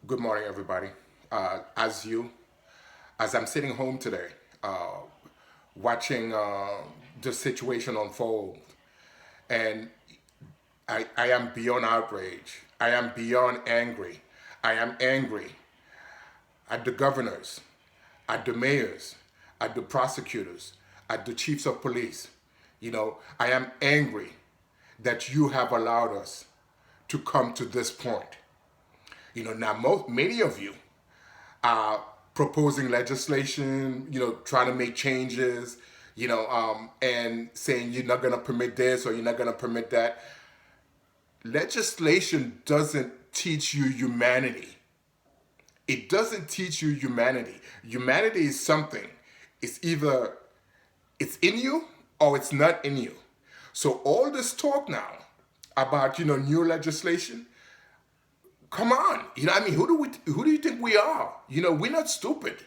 Good morning, everybody. As I'm sitting home today, watching the situation unfold, and I am beyond outrage. I am beyond angry. I am angry at the governors, at the mayors, at the prosecutors, at the chiefs of police. I am angry that you have allowed us to come to this point. Now many of you are proposing legislation, trying to make changes, and saying you're not going to permit this or you're not going to permit that. Legislation doesn't teach you humanity. It doesn't teach you humanity. Humanity is something. It's either it's in you or it's not in you. So all this talk now about new legislation, come on. Who do you think we are? We're not stupid.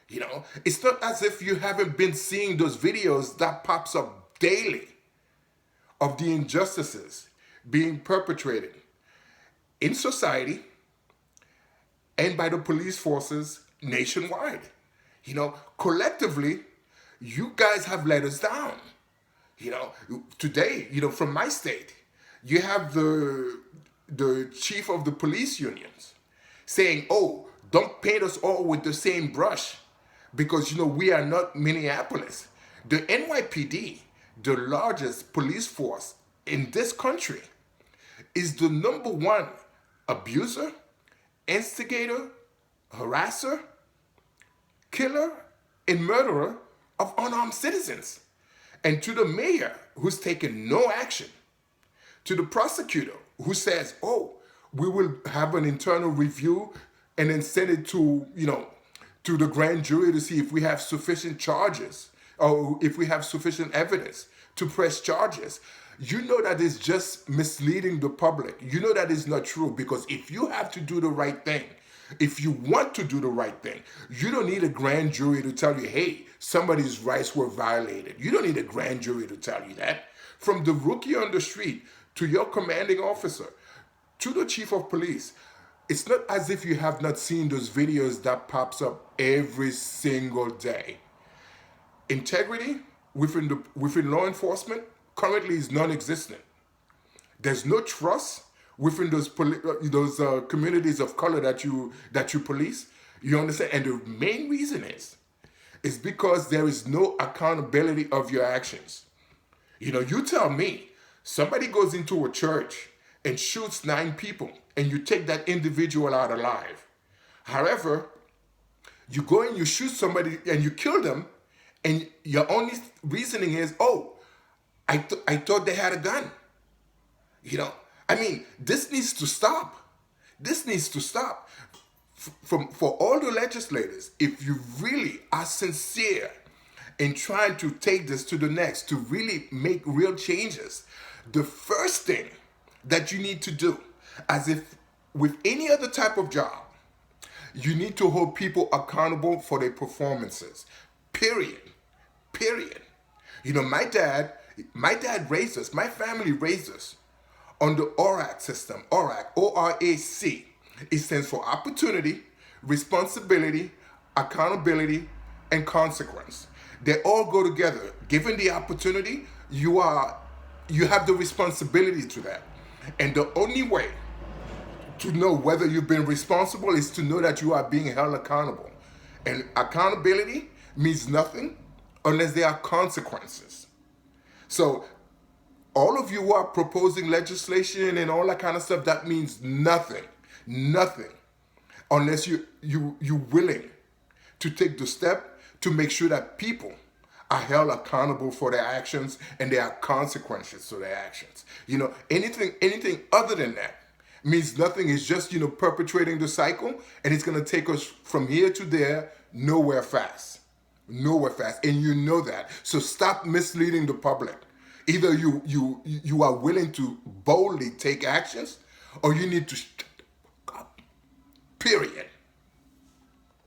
It's not as if you haven't been seeing those videos that pops up daily of the injustices being perpetrated in society and by the police forces nationwide. Collectively, you guys have let us down. Today, from my state, you have the chief of the police unions saying, "Oh, don't paint us all with the same brush because we are not Minneapolis." The NYPD, the largest police force in this country, is the number one abuser, instigator, harasser, killer, and murderer of unarmed citizens. And to the mayor who's taken no action, to the prosecutor who says, "Oh, we will have an internal review and then send it to the grand jury to see if we have sufficient charges or if we have sufficient evidence to press charges." That is just misleading the public. That is not true, because if you have to do the right thing, if you want to do the right thing, you don't need a grand jury to tell you, "Hey, somebody's rights were violated." You don't need a grand jury to tell you that. From the rookie on the street to your commanding officer to the chief of police, it's not as if you have not seen those videos that pops up every single day. Integrity within law enforcement currently is non-existent. There's no trust within those communities of color that you police. You understand? And the main reason is because there is no accountability of your actions. You tell me somebody goes into a church and shoots 9 people and you take that individual out alive. However, you go and you shoot somebody and you kill them, and your only reasoning is, "Oh, I thought they had a gun." This needs to stop. This needs to stop. For all the legislators, if you really are sincere in trying to take this to the next, to really make real changes, the first thing that you need to do, as if with any other type of job, you need to hold people accountable for their performances. Period. Period. My dad raised us, my family raised us on the ORAC system. ORAC, ORAC. It stands for opportunity, responsibility, accountability, and consequence. They all go together. Given the opportunity, you have the responsibility to that. And the only way to know whether you've been responsible is to know that you are being held accountable. And accountability means nothing unless there are consequences. So all of you who are proposing legislation and all that kind of stuff, that means nothing. Nothing. Unless you're willing to take the step to make sure that people are held accountable for their actions and there are consequences to their actions. Anything other than that means nothing. It's just, perpetuating the cycle, and it's going to take us from here to there, nowhere fast. Nowhere fast. And you know that. So stop misleading the public. Either you are willing to boldly take actions, or you need to stop. Period.